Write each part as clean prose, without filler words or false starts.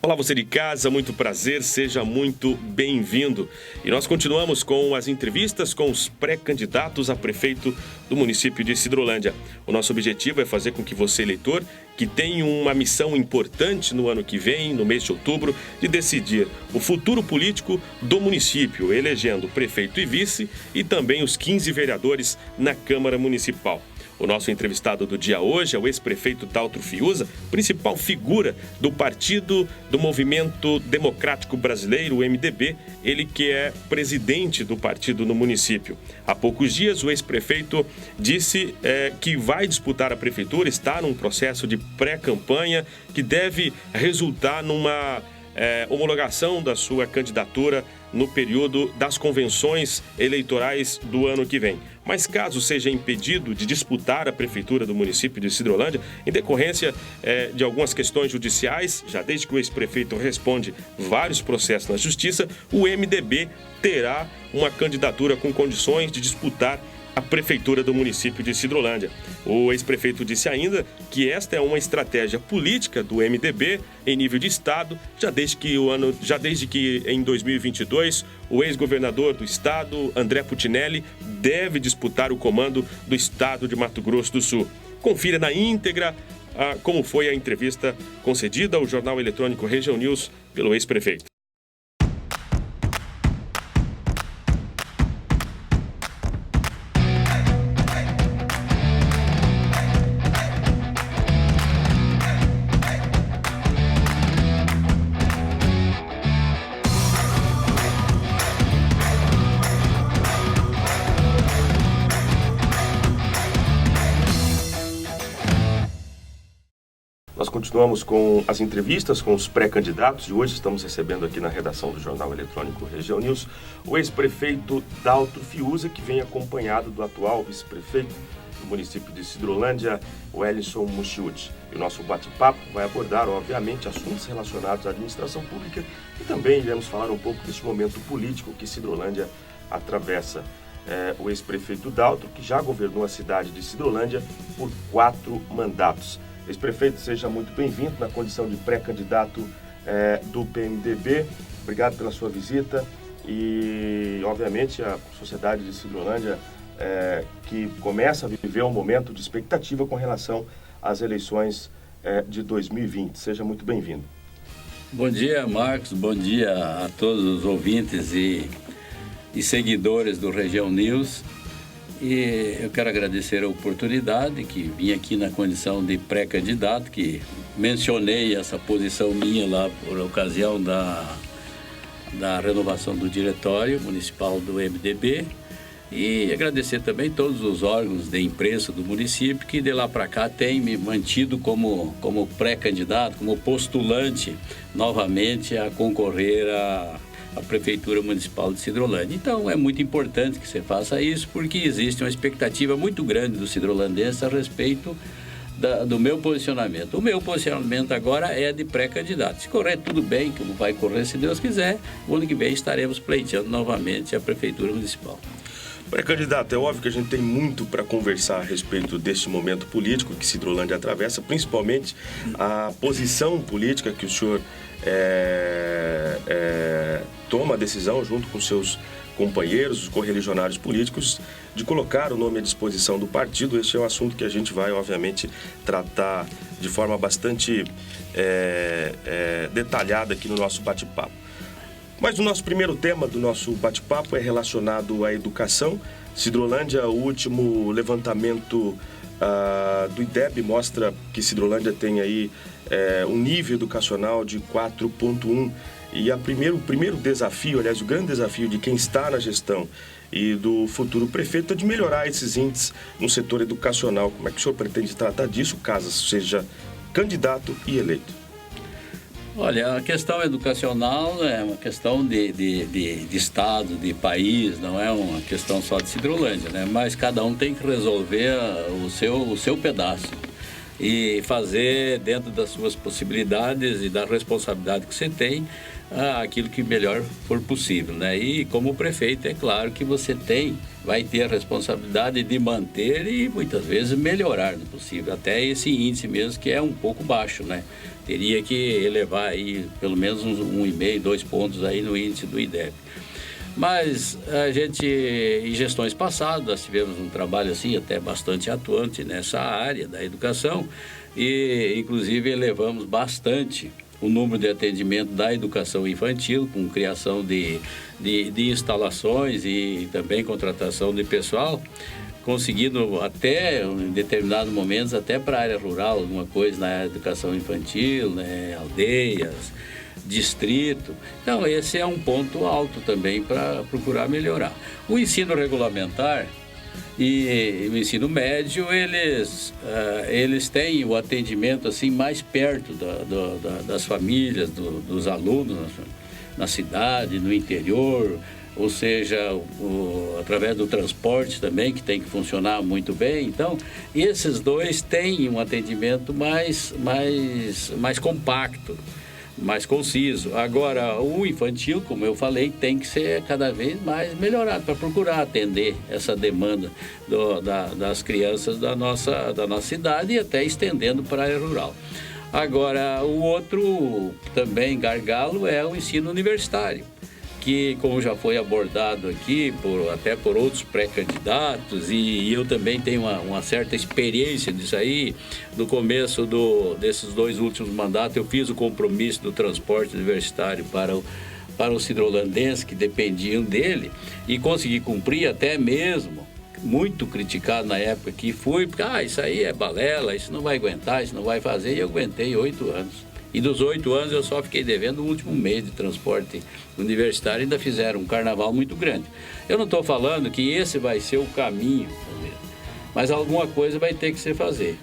Olá, você de casa, muito prazer, seja muito bem-vindo. E nós continuamos com as entrevistas com os pré-candidatos a prefeito do município de Sidrolândia. O nosso objetivo é fazer com que você, eleitor, que tem uma missão importante no ano que vem, no mês de outubro, de decidir o futuro político do município, elegendo prefeito e vice e também os 15 vereadores na Câmara Municipal. O nosso entrevistado do dia hoje é o ex-prefeito Daltro Fiuza, principal figura do Partido do Movimento Democrático Brasileiro, o MDB, ele que é presidente do partido no município. Há poucos dias, o ex-prefeito disse que vai disputar a prefeitura, está num processo de pré-campanha que deve resultar numa homologação da sua candidatura no período das convenções eleitorais do ano que vem. Mas caso seja impedido de disputar a prefeitura do município de Sidrolândia, em decorrência de algumas questões judiciais, já desde que o ex-prefeito responde vários processos na justiça, o MDB terá uma candidatura com condições de disputar a prefeitura do município de Sidrolândia. O ex-prefeito disse ainda que esta é uma estratégia política do MDB em nível de estado, já desde que em 2022 o ex-governador do estado, André Putinelli, deve disputar o comando do estado de Mato Grosso do Sul. Confira na íntegra como foi a entrevista concedida ao jornal eletrônico Região News pelo ex-prefeito. Nós continuamos com as entrevistas com os pré-candidatos e hoje estamos recebendo aqui na redação do jornal eletrônico Região News o ex-prefeito Daltro Fiuza, que vem acompanhado do atual vice-prefeito do município de Sidrolândia, Wellington Muschiuti. E o nosso bate-papo vai abordar, obviamente, assuntos relacionados à administração pública e também iremos falar um pouco deste momento político que Sidrolândia atravessa. O ex-prefeito Daltro, que já governou a cidade de Sidrolândia por 4 mandatos. Ex-prefeito, seja muito bem-vindo na condição de pré-candidato do PMDB. Obrigado pela sua visita e, obviamente, a sociedade de Sidrolândia que começa a viver um momento de expectativa com relação às eleições de 2020. Seja muito bem-vindo. Bom dia, Marcos. Bom dia a todos os ouvintes e seguidores do Região News. E eu quero agradecer a oportunidade que vim aqui na condição de pré-candidato, que mencionei essa posição minha lá por ocasião da renovação do diretório municipal do MDB. E agradecer também todos os órgãos de imprensa do município que de lá para cá têm me mantido como pré-candidato, como postulante novamente a concorrer a Prefeitura Municipal de Sidrolândia. Então, é muito importante que você faça isso, porque existe uma expectativa muito grande do sidrolandense a respeito do meu posicionamento. O meu posicionamento agora é de pré-candidato. Se correr tudo bem, como vai correr se Deus quiser, o ano que vem estaremos pleiteando novamente a Prefeitura Municipal. Pré-candidato, é óbvio que a gente tem muito para conversar a respeito deste momento político que Sidrolândia atravessa, principalmente a posição política que o senhor toma a decisão, junto com seus companheiros, os correligionários políticos, de colocar o nome à disposição do partido. Este é um assunto que a gente vai, obviamente, tratar de forma bastante detalhada aqui no nosso bate-papo. Mas o nosso primeiro tema do nosso bate-papo é relacionado à educação. Sidrolândia, o último levantamento do IDEB mostra que Sidrolândia tem aí um nível educacional de 4.1. E o primeiro desafio, aliás, o grande desafio de quem está na gestão e do futuro prefeito é de melhorar esses índices no setor educacional. Como é que o senhor pretende tratar disso, caso seja candidato e eleito? Olha, a questão educacional é uma questão de Estado, de país, não é uma questão só de Sidrolândia, né? Mas cada um tem que resolver o seu pedaço e fazer dentro das suas possibilidades e da responsabilidade que você tem aquilo que melhor for possível, né? E como prefeito, é claro que você vai ter a responsabilidade de manter e muitas vezes melhorar no possível, até esse índice mesmo que é um pouco baixo, né? Teria que elevar aí pelo menos 1,5, 2 pontos aí no índice do IDEB. Mas a gente, em gestões passadas, nós tivemos um trabalho assim até bastante atuante nessa área da educação e, inclusive, elevamos bastante o número de atendimento da educação infantil, com criação de instalações e também contratação de pessoal, conseguindo até, em determinados momentos, até para a área rural, alguma coisa na educação infantil, né, aldeias, distrito. Então, esse é um ponto alto também para procurar melhorar. O ensino regulamentar e o ensino médio, eles têm o atendimento assim mais perto das famílias, dos alunos na cidade, no interior, ou seja, através do transporte também, que tem que funcionar muito bem. Então, esses dois têm um atendimento mais compacto, mais conciso. Agora, o infantil, como eu falei, tem que ser cada vez mais melhorado para procurar atender essa demanda das crianças da nossa cidade e até estendendo para a área rural. Agora, o outro também gargalo é o ensino universitário, que, como já foi abordado aqui até por outros pré-candidatos, e eu também tenho uma certa experiência disso aí, no começo desses 2 últimos mandatos, eu fiz o compromisso do transporte universitário para os hidrolandenses que dependiam dele, e consegui cumprir até mesmo, muito criticado na época que fui, porque isso aí é balela, isso não vai aguentar, isso não vai fazer, e eu aguentei 8 anos. E dos 8 anos eu só fiquei devendo o último mês de transporte universitário e ainda fizeram um carnaval muito grande. Eu não estou falando que esse vai ser o caminho, mas alguma coisa vai ter que se fazer.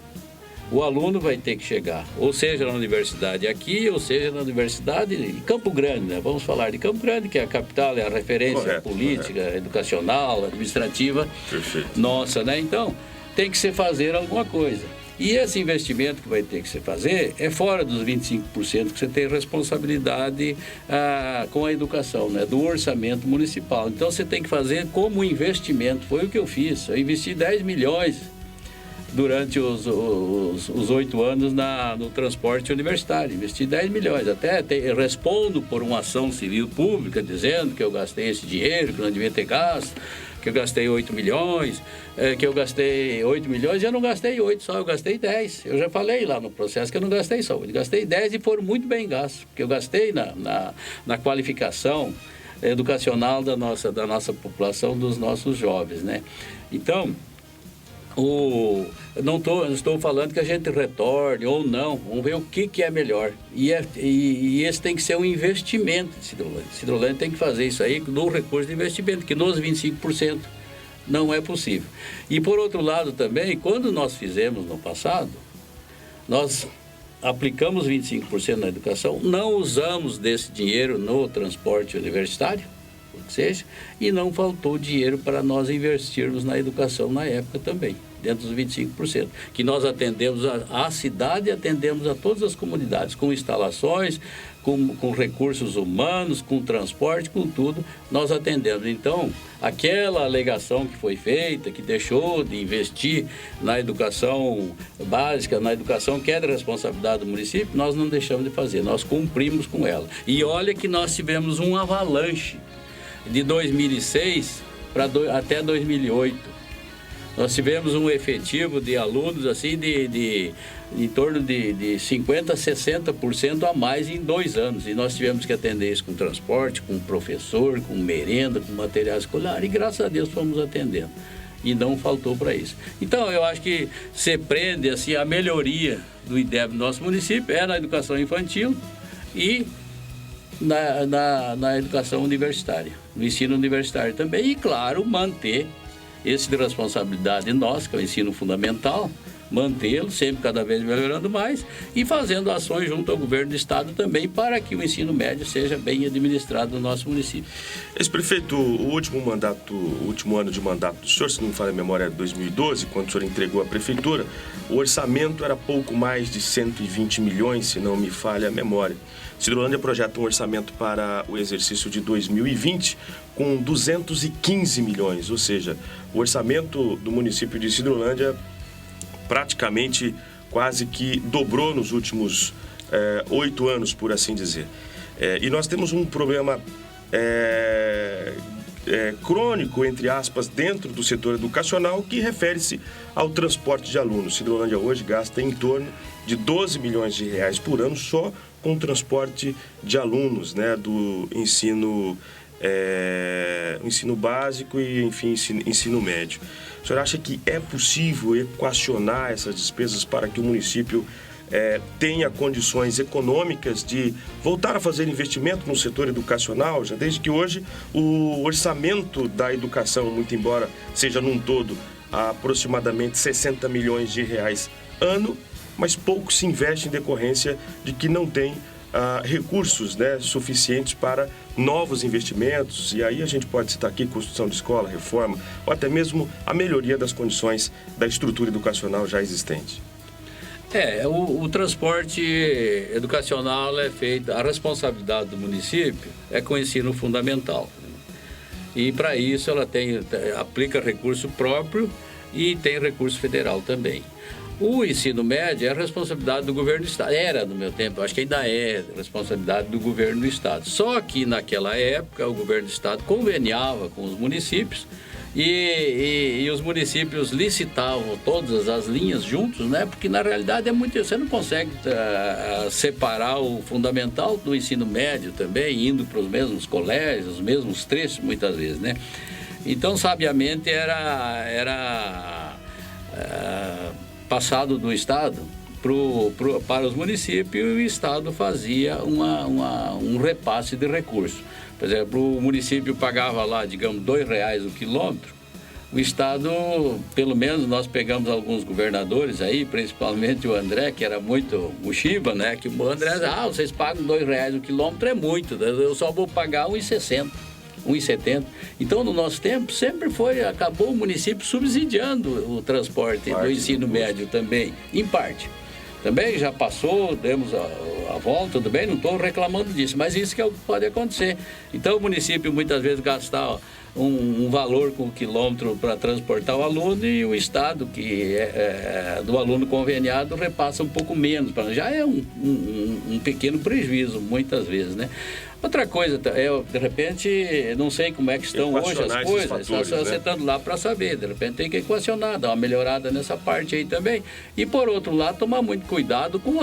O aluno vai ter que chegar, ou seja na universidade aqui, ou seja na universidade em Campo Grande, né? Vamos falar de Campo Grande, que é a capital, é a referência política, educacional, administrativa. Perfeito. Nossa, né? Então, tem que se fazer alguma coisa. E esse investimento que vai ter que se fazer é fora dos 25% que você tem responsabilidade com a educação, né? Do orçamento municipal. Então, você tem que fazer como investimento. Foi o que eu fiz. Eu investi 10 milhões durante os 8 anos no transporte universitário. Investi 10 milhões. Até respondo por uma ação civil pública dizendo que eu gastei esse dinheiro, que não devia ter gasto, que eu gastei 8 milhões, que eu gastei 8 milhões, e eu não gastei 8 só, eu gastei 10. Eu já falei lá no processo que eu não gastei só 8, gastei 10 e foram muito bem gastos, porque eu gastei na qualificação educacional da nossa população, dos nossos jovens, né? Então, não estou falando que a gente retorne ou não, vamos ver o que é melhor. E esse tem que ser um investimento de Sidrolândia. Sidrolândia tem que fazer isso aí no recurso de investimento, que nos 25% não é possível. E por outro lado também, quando nós fizemos no passado, nós aplicamos 25% na educação, não usamos desse dinheiro no transporte universitário, o que seja, e não faltou dinheiro para nós investirmos na educação na época também, dentro dos 25%, que nós atendemos a cidade e atendemos a todas as comunidades, com instalações, com recursos humanos, com transporte, com tudo, nós atendemos. Então, aquela alegação que foi feita, que deixou de investir na educação básica, na educação que é da responsabilidade do município, nós não deixamos de fazer, nós cumprimos com ela. E olha que nós tivemos um avalanche de 2006 até 2008. Nós tivemos um efetivo de alunos assim em torno de 50% a 60% a mais em 2 anos. E nós tivemos que atender isso com transporte, com professor, com merenda, com material escolar. E graças a Deus fomos atendendo. E não faltou para isso. Então, eu acho que se prende assim, a melhoria do IDEB no nosso município na educação infantil e na educação universitária, no ensino universitário também. E, claro, manter esse de responsabilidade nossa, que é o ensino fundamental, mantê-lo sempre cada vez melhorando mais e fazendo ações junto ao governo do estado também para que o ensino médio seja bem administrado no nosso município. Ex-prefeito, o último ano de mandato do senhor, se não me falha a memória, é 2012, quando o senhor entregou a prefeitura, o orçamento era pouco mais de 120 milhões, se não me falha a memória. Sidrolândia projeta um orçamento para o exercício de 2020 com 215 milhões, ou seja, o orçamento do município de Sidrolândia praticamente quase que dobrou nos últimos 8 anos, por assim dizer. E nós temos um problema crônico, entre aspas, dentro do setor educacional, que refere-se ao transporte de alunos. Cidrolândia hoje gasta em torno de 12 milhões de reais por ano só com o transporte de alunos, né, do ensino básico e, enfim, ensino médio. O senhor acha que é possível equacionar essas despesas para que o município tenha condições econômicas de voltar a fazer investimento no setor educacional, já desde que hoje o orçamento da educação, muito embora seja num todo aproximadamente 60 milhões de reais ano, mas pouco se investe em decorrência de que não tem recursos, né, suficientes para novos investimentos, e aí a gente pode citar aqui construção de escola, reforma, ou até mesmo a melhoria das condições da estrutura educacional já existente. O transporte educacional é feito, a responsabilidade do município é com o ensino fundamental. E para isso ela aplica recurso próprio e tem recurso federal também. O ensino médio é a responsabilidade do governo do estado. Era no meu tempo, acho que ainda é responsabilidade do governo do estado. Só que naquela época o governo do estado conveniava com os municípios e os municípios licitavam todas as linhas juntos, né? Porque na realidade você não consegue separar o fundamental do ensino médio também, indo para os mesmos colégios, os mesmos trechos muitas vezes, né? Então, sabiamente, era passado do estado para os municípios, e o estado fazia um repasse de recursos. Por exemplo, o município pagava lá, digamos, R$2 o quilômetro. O estado, pelo menos nós pegamos alguns governadores aí, principalmente o André, que era muito mochiba, né? Que o André dizia, vocês pagam R$2 o quilômetro, é muito, eu só vou pagar R$1,60. 1,70. Então, no nosso tempo, sempre acabou o município subsidiando o transporte do ensino médio também, em parte. Também já passou, demos a volta, tudo bem, não estou reclamando disso, mas isso que é o que pode acontecer. Então, o município muitas vezes gastar um valor com o quilômetro para transportar o aluno, e o estado, que do aluno conveniado, repassa um pouco menos. Já é um pequeno prejuízo, muitas vezes, né? Outra coisa, de repente, não sei como é que estão hoje as coisas, está só sentando lá para saber, de repente tem que equacionar, dar uma melhorada nessa parte aí também. E, por outro lado, tomar muito cuidado com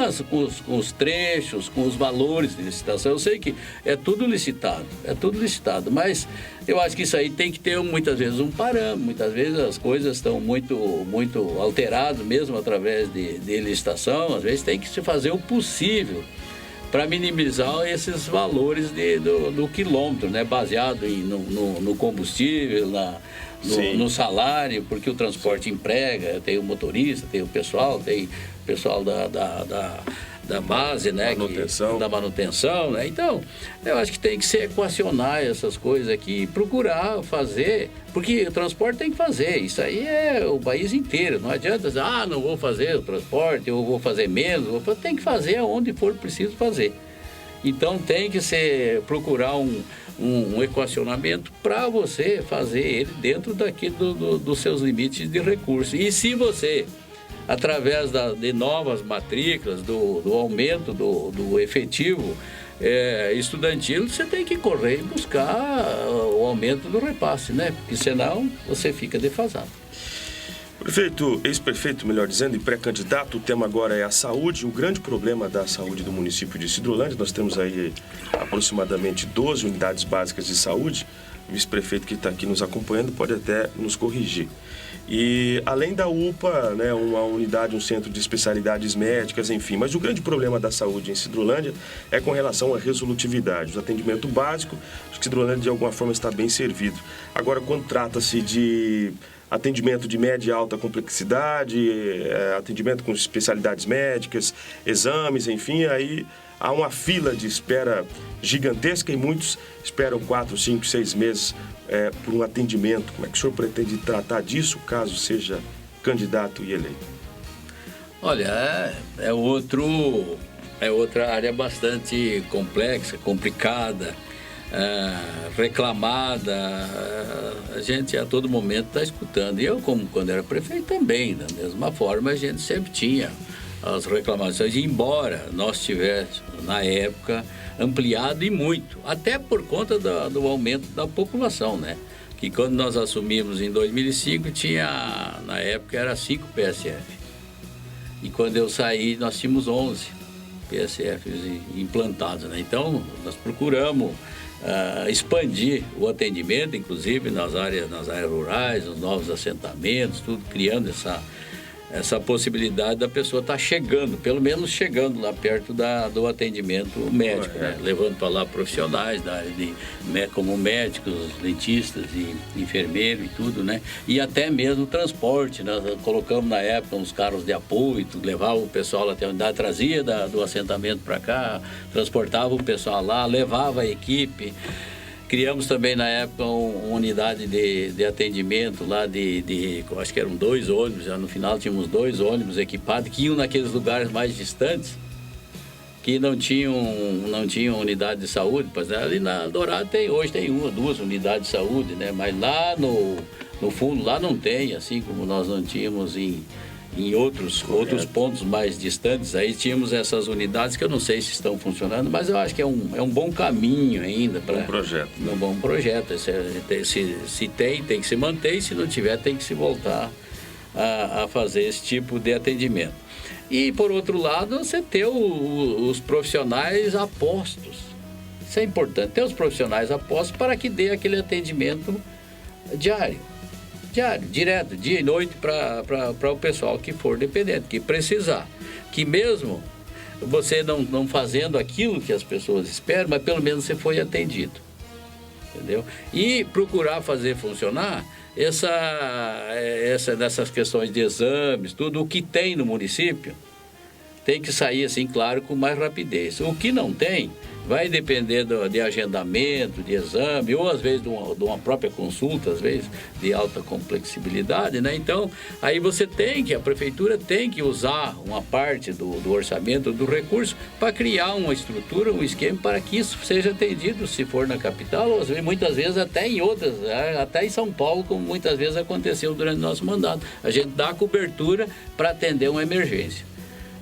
os trechos, com os valores de licitação. Eu sei que é tudo licitado, mas eu acho que isso aí tem que ter, muitas vezes, um parâmetro. Muitas vezes as coisas estão muito, muito alteradas, mesmo através de licitação. Às vezes tem que se fazer o possível para minimizar esses valores do quilômetro, né? Baseado no combustível, no salário, porque o transporte emprega, tem o motorista, tem o pessoal da base, né? Da manutenção, né? Então, eu acho que tem que se equacionar essas coisas aqui e procurar fazer, porque o transporte tem que fazer, isso aí é o país inteiro, não adianta dizer, não vou fazer o transporte, eu vou fazer menos, tem que fazer aonde for preciso fazer. Então, tem que procurar um equacionamento para você fazer ele dentro dos seus limites de recursos. E se você, através de novas matrículas, do aumento do efetivo estudantil, você tem que correr e buscar o aumento do repasse, né? Porque senão você fica defasado. Prefeito, ex-prefeito, melhor dizendo, e pré-candidato, o tema agora é a saúde, o grande problema da saúde do município de Cidrolândia. Nós temos aí aproximadamente 12 unidades básicas de saúde. O vice-prefeito que está aqui nos acompanhando pode até nos corrigir. E além da UPA, né, uma unidade, um centro de especialidades médicas, enfim. Mas o grande problema da saúde em Cidrolândia é com relação à resolutividade. O atendimento básico, acho que Cidrolândia de alguma forma está bem servido. Agora, quando trata-se de atendimento de média e alta complexidade, atendimento com especialidades médicas, exames, enfim, aí há uma fila de espera gigantesca e muitos esperam 4, 5, 6 meses por um atendimento. Como é que o senhor pretende tratar disso, caso seja candidato e eleito? Olha, é outra área bastante complexa, complicada, reclamada. A gente a todo momento está escutando. E eu, como quando era prefeito, também, da mesma forma, a gente sempre tinha as reclamações, embora nós tivéssemos, na época, ampliado e muito, até por conta do aumento da população, né? Que quando nós assumimos em 2005, tinha, na época, era 5 PSF. E quando eu saí, nós tínhamos 11 PSFs implantados, né? Então, nós procuramos expandir o atendimento, inclusive nas áreas rurais, nos novos assentamentos, tudo, criando essa possibilidade da pessoa estar chegando, pelo menos chegando lá perto do atendimento médico, né? Levando para lá profissionais da área como médicos, dentistas e enfermeiros e tudo, né? E até mesmo o transporte, nós colocamos na época uns carros de apoio, levava o pessoal até a unidade, trazia do assentamento para cá, transportava o pessoal lá, levava a equipe. Criamos também, na época, uma unidade de atendimento lá acho que eram 2 ônibus, já no final tínhamos 2 ônibus equipados que iam naqueles lugares mais distantes, que não tinham unidade de saúde. Pois ali na Dourado hoje tem 1 ou 2 unidades de saúde, né? Mas lá no fundo, lá não tem, assim como nós não tínhamos em outros pontos mais distantes. Aí tínhamos essas unidades que eu não sei se estão funcionando, mas eu acho que é um bom caminho ainda para um bom projeto. Se tem que se manter, e se não tiver, tem que se voltar a fazer esse tipo de atendimento. E, por outro lado, você ter os profissionais apostos. Isso é importante, ter os profissionais apostos para que dê aquele atendimento diário, direto, dia e noite, para o pessoal que for dependente, que precisar. Que mesmo você não fazendo aquilo que as pessoas esperam, mas pelo menos você foi atendido. Entendeu? E procurar fazer funcionar dessas questões de exames, tudo o que tem no município, tem que sair, assim, claro, com mais rapidez. O que não tem, vai depender de agendamento, de exame, ou às vezes de uma própria consulta, às vezes de alta complexibilidade, né? Então, aí a prefeitura tem que usar uma parte do orçamento, do recurso, para criar uma estrutura, um esquema para que isso seja atendido, se for na capital, ou muitas vezes até em outras, até em São Paulo, como muitas vezes aconteceu durante o nosso mandato. A gente dá cobertura para atender uma emergência.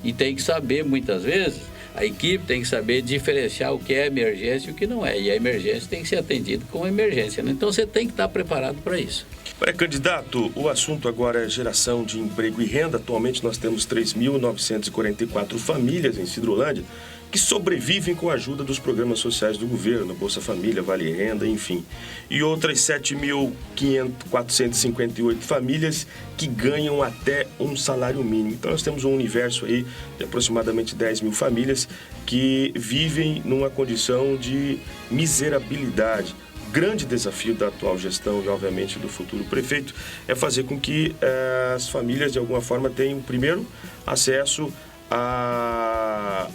E tem que saber, muitas vezes, a equipe tem que saber diferenciar o que é emergência e o que não é. E a emergência tem que ser atendida como emergência, né? Então, você tem que estar preparado para isso. Pré-candidato, o assunto agora é geração de emprego e renda. Atualmente, nós temos 3.944 famílias em Sidrolândia que sobrevivem com a ajuda dos programas sociais do governo, Bolsa Família, Vale Renda, enfim. E outras 7.458 famílias que ganham até um salário mínimo. Então, nós temos um universo aí de aproximadamente 10 mil famílias que vivem numa condição de miserabilidade. O grande desafio da atual gestão e, obviamente, do futuro prefeito é fazer com que as famílias, de alguma forma, tenham, primeiro, acesso a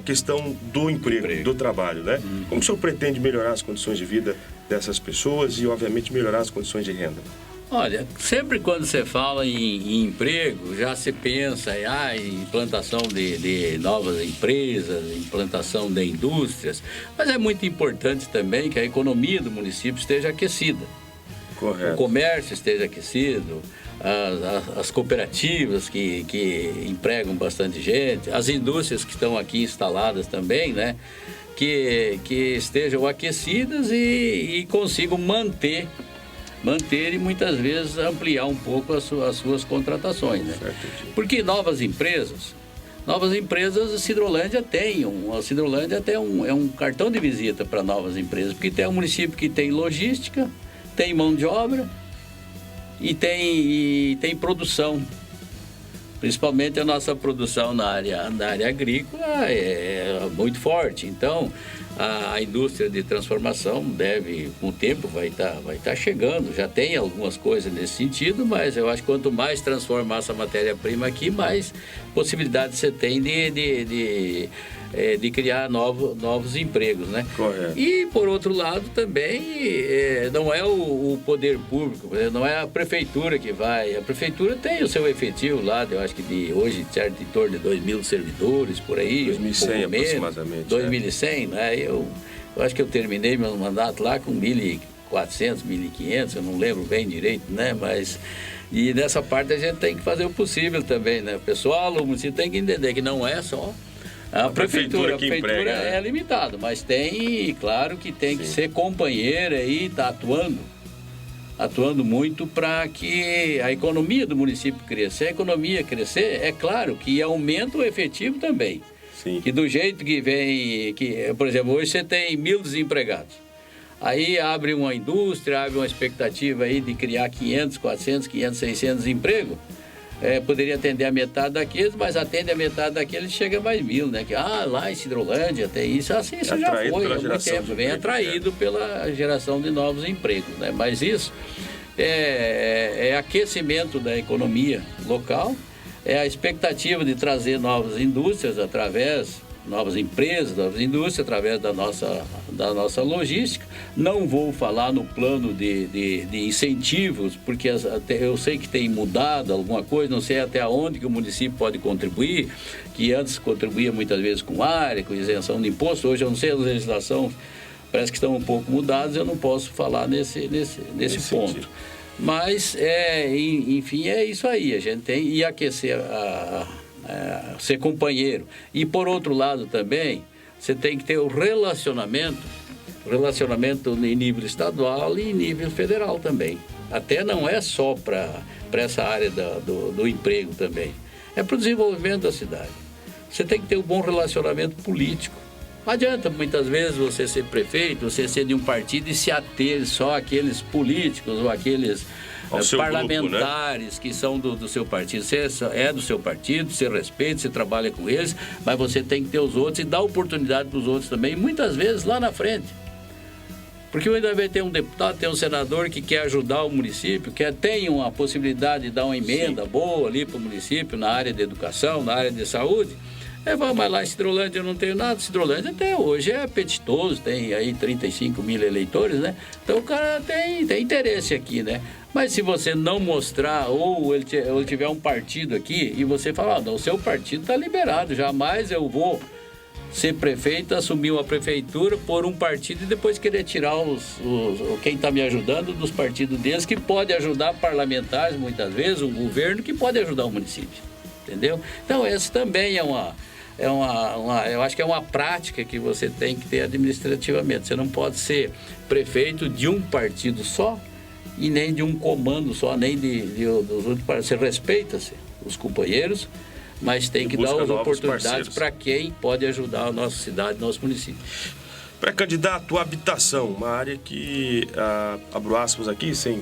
questão do emprego, do trabalho, né? Como o senhor pretende melhorar as condições de vida dessas pessoas e, obviamente, melhorar as condições de renda? Olha, sempre quando você fala em emprego, já se pensa em implantação de novas empresas, implantação de indústrias, mas é muito importante também que a economia do município esteja aquecida. Correto. O comércio esteja aquecido, as cooperativas que empregam bastante gente, as indústrias que estão aqui instaladas também, né? Que estejam aquecidas e consigam manter e muitas vezes ampliar um pouco as suas contratações, né? Porque novas empresas, a Sidrolândia tem um cartão de visita para novas empresas, porque tem um município que tem logística, tem mão de obra e tem produção. Principalmente a nossa produção na área agrícola é muito forte. Então, a indústria de transformação com o tempo, vai estar chegando. Já tem algumas coisas nesse sentido, mas eu acho que quanto mais transformar essa matéria-prima aqui, mais possibilidade você tem de criar novos empregos, né? Correto. E, por outro lado, também não é o poder público, não é a prefeitura que vai. A prefeitura tem o seu efetivo lá, eu acho que hoje, certo, em torno de 2.000 servidores, por aí. 2.100 aproximadamente. 2.100, né? Eu acho que eu terminei meu mandato lá com 1.400, 1.500, eu não lembro bem direito, né? Mas... E nessa parte a gente tem que fazer o possível também, né? Pessoal, o município tem que entender que não é só a prefeitura. A prefeitura emprega, é limitada, mas tem, claro que tem que ser companheira e está atuando muito para que a economia do município cresça. Se a economia crescer, é claro que aumenta o efetivo também. Sim. Que do jeito que vem, por exemplo, hoje você tem 1.000 desempregados. Aí abre uma indústria, abre uma expectativa aí de criar 500, 400, 500, 600 empregos. Poderia atender a metade daqueles, mas atende a metade daqueles chega a mais 1.000, né? Que, lá em Sidrolândia tem isso, assim, isso já foi há muito tempo. Vem atraído pela geração de novos empregos, né? Mas isso é aquecimento da economia local, é a expectativa de trazer novas indústrias novas empresas, novas indústrias, através da nossa logística. Não vou falar no plano de incentivos, porque eu sei que tem mudado alguma coisa, não sei até onde que o município pode contribuir, que antes contribuía muitas vezes com área, com isenção de imposto. Hoje eu não sei, a legislação parece que estão um pouco mudadas, eu não posso falar nesse ponto. Sentido. Mas, enfim, é isso aí, a gente tem que aquecer ser companheiro. E por outro lado também, você tem que ter o relacionamento em nível estadual e em nível federal também. Até não é só para essa área do emprego também. É para o desenvolvimento da cidade. Você tem que ter um bom relacionamento político. Não adianta muitas vezes você ser prefeito, você ser de um partido e se ater só àqueles políticos ou àqueles parlamentares, grupo, né? Que são do seu partido. Você é do seu partido, você respeita, você trabalha com eles, mas você tem que ter os outros e dar oportunidade para os outros também, muitas vezes lá na frente. Porque ainda vai ter um deputado, tem um senador que quer ajudar o município, tem uma possibilidade de dar uma emenda boa ali para o município, na área de educação, na área de saúde. Mas lá em Sidrolândia eu não tenho nada. Sidrolândia até hoje é apetitoso, tem aí 35 mil eleitores, né? Então o cara tem interesse aqui, né? Mas se você não mostrar, ou ele tiver um partido aqui, e você falar, o seu partido está liberado, jamais eu vou ser prefeito, assumir uma prefeitura por um partido e depois querer tirar quem está me ajudando dos partidos deles, que pode ajudar parlamentares, muitas vezes, um governo que pode ajudar o município, entendeu? Então, essa também eu acho que é uma prática que você tem que ter administrativamente. Você não pode ser prefeito de um partido só e nem de um comando só, nem dos outros partidos. Você respeita-se os companheiros, mas tem que dar as oportunidades para quem pode ajudar a nossa cidade, nosso município. Pré-candidato, habitação, uma área que, abro aspas aqui, sem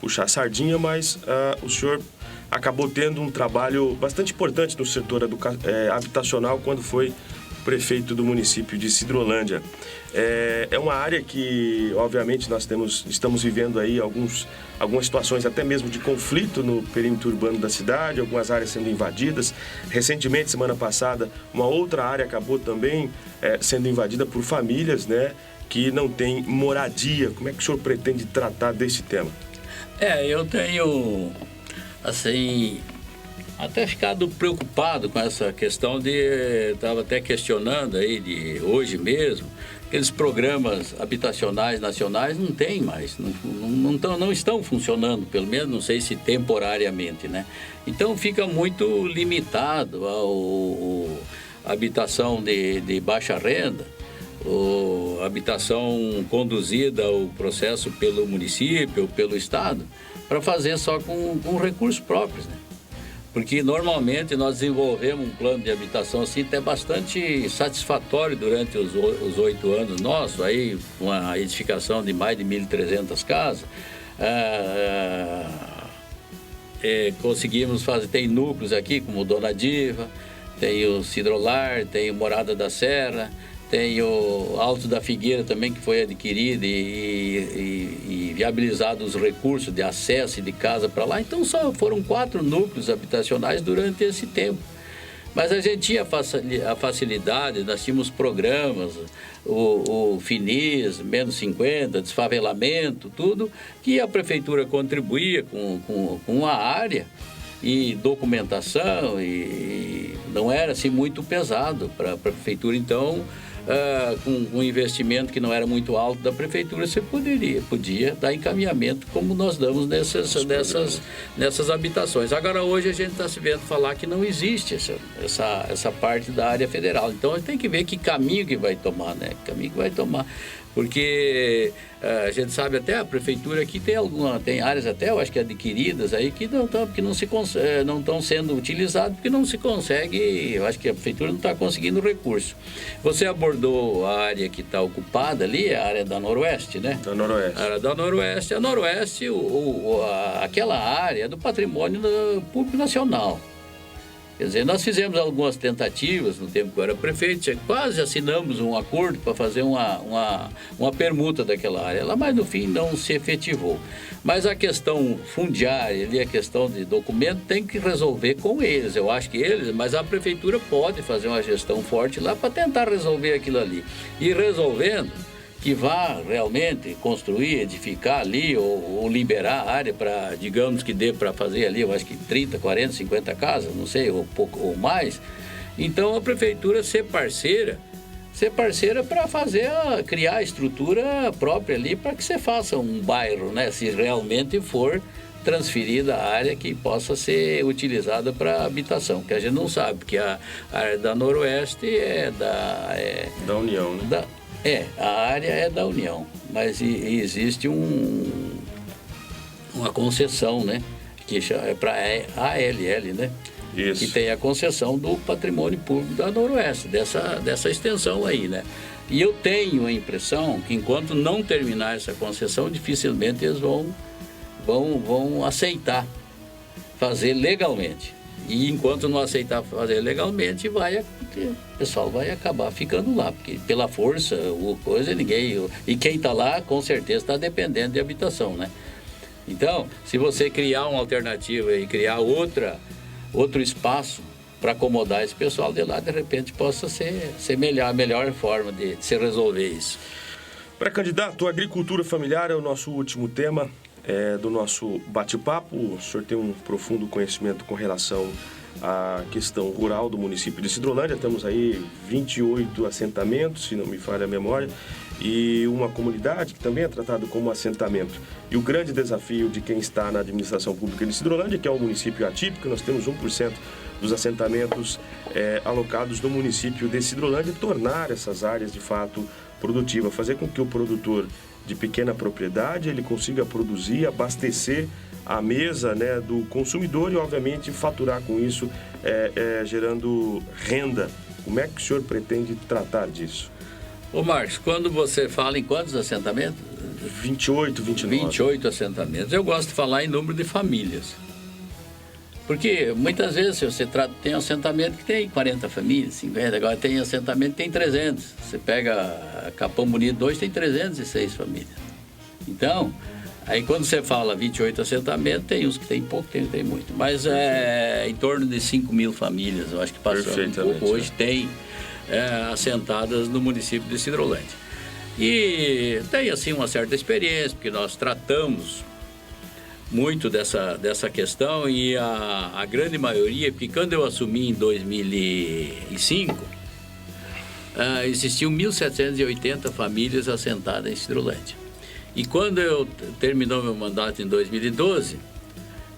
puxar a sardinha, mas o senhor acabou tendo um trabalho bastante importante no setor habitacional quando foi prefeito do município de Sidrolândia. É uma área que, obviamente, nós estamos vivendo aí algumas situações até mesmo de conflito no perímetro urbano da cidade, algumas áreas sendo invadidas. Recentemente, semana passada, uma outra área acabou também sendo invadida por famílias, né, que não têm moradia. Como é que o senhor pretende tratar desse tema? Eu tenho, assim, até ficado preocupado com essa questão estava até questionando aí de hoje mesmo, aqueles programas habitacionais nacionais não tem mais, não estão funcionando, pelo menos não sei se temporariamente, né? Então fica muito limitado a habitação de baixa renda, ou habitação conduzida ao processo pelo município ou pelo estado, para fazer só com recursos próprios, né? Porque normalmente nós desenvolvemos um plano de habitação assim até bastante satisfatório durante os 8 anos nossos, aí uma edificação de mais de 1.300 casas. Conseguimos fazer, tem núcleos aqui como Dona Diva, tem o Sidrolar, tem o Morada da Serra, tem o Alto da Figueira também, que foi adquirido e viabilizado os recursos de acesso e de casa para lá. Então, só foram 4 núcleos habitacionais durante esse tempo. Mas a gente tinha a facilidade, nós tínhamos programas, o FINIS, menos 50, desfavelamento, tudo, que a prefeitura contribuía com a área e documentação, e não era assim muito pesado para a prefeitura. Então, com um investimento que não era muito alto da prefeitura, você podia dar encaminhamento como nós damos nessas habitações. Agora, hoje a gente está se vendo falar que não existe essa parte da área federal. Então, tem que ver que caminho que vai tomar, né? Que caminho que vai tomar. Porque a gente sabe até a prefeitura aqui tem áreas até, eu acho que adquiridas aí que não estão sendo utilizadas porque não se consegue, eu acho que a prefeitura não está conseguindo recurso. Você abordou a área que está ocupada ali, a área da Noroeste, né? Da Noroeste. A área da Noroeste. A Noroeste, aquela área é do patrimônio público nacional. Quer dizer, nós fizemos algumas tentativas no tempo que eu era prefeito, quase assinamos um acordo para fazer uma permuta daquela área lá, mas no fim não se efetivou. Mas a questão fundiária ali, a questão de documento, tem que resolver com eles. Eu acho que mas a prefeitura pode fazer uma gestão forte lá para tentar resolver aquilo ali. E resolvendo, que vá realmente construir, edificar ali ou liberar a área para, digamos que dê para fazer ali, eu acho que 30, 40, 50 casas, não sei, ou pouco ou mais. Então a prefeitura ser parceira para criar a estrutura própria ali para que você faça um bairro, né? Se realmente for transferida a área que possa ser utilizada para habitação, que a gente não sabe, porque a área da Noroeste é da União, né? A área é da União, mas existe uma concessão, né? Que é para a ALL, né? Isso. Que tem a concessão do patrimônio público da Noroeste, dessa extensão aí, né? E eu tenho a impressão que enquanto não terminar essa concessão, dificilmente eles vão aceitar fazer legalmente. E enquanto não aceitar fazer legalmente, o pessoal vai acabar ficando lá, porque pela força, e quem está lá, com certeza, está dependendo de habitação, né? Então, se você criar uma alternativa e criar outro espaço para acomodar esse pessoal de lá, de repente possa ser a melhor forma de se resolver isso. Pré-candidato, agricultura familiar é o nosso último tema do nosso bate-papo. O senhor tem um profundo conhecimento com relação à questão rural do município de Sidrolândia. Temos aí 28 assentamentos, se não me falha a memória, e uma comunidade que também é tratada como assentamento. E o grande desafio de quem está na administração pública de Sidrolândia, que é um município atípico, nós temos 1% dos assentamentos alocados no município de Sidrolândia, tornar essas áreas de fato produtivas, fazer com que o produtor de pequena propriedade ele consiga produzir, abastecer a mesa, né, do consumidor e, obviamente, faturar com isso, gerando renda. Como é que o senhor pretende tratar disso? Ô Marcos, quando você fala em quantos assentamentos? 28, 29. 28 assentamentos. Eu gosto de falar em número de famílias. Porque muitas vezes você tem assentamento que tem 40 famílias, 50, agora tem assentamento que tem 300. Você pega Capão Bonito 2, tem 306 famílias. Então, aí quando você fala 28 assentamentos, tem uns que tem pouco, tem muito. Mas em torno de 5 mil famílias, eu acho que passou um pouco hoje, tem assentadas no município de Sidrolândia. E tem assim uma certa experiência, porque nós tratamos muito dessa questão e a grande maioria, porque quando eu assumi em 2005, existiam 1.780 famílias assentadas em Sidrolândia. E quando eu terminou meu mandato em 2012,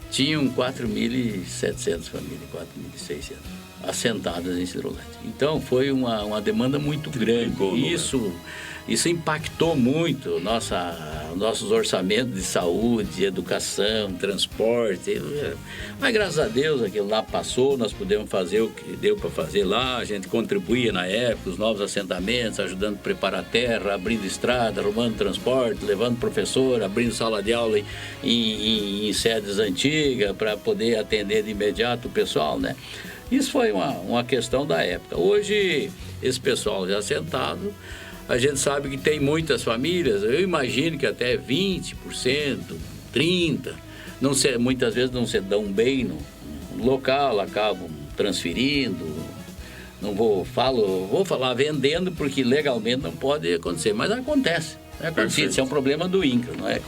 tinham 4.700 famílias, 4.600 assentadas em Sidrolândia. Então foi uma demanda muito grande. Isso impactou muito nossos orçamentos de saúde, educação, transporte. Mas graças a Deus aquilo lá passou, nós pudemos fazer o que deu para fazer lá. A gente contribuía na época, os novos assentamentos, ajudando a preparar a terra, abrindo estrada, arrumando transporte, levando professor, abrindo sala de aula em sedes antigas para poder atender de imediato o pessoal, né? Isso foi uma questão da época. Hoje, esse pessoal já assentado, a gente sabe que tem muitas famílias, eu imagino que até 20%, 30%, muitas vezes não se dão bem no local, acabam transferindo, vou falar vendendo, porque legalmente não pode acontecer, mas acontece. Isso é um problema do INCRA, não é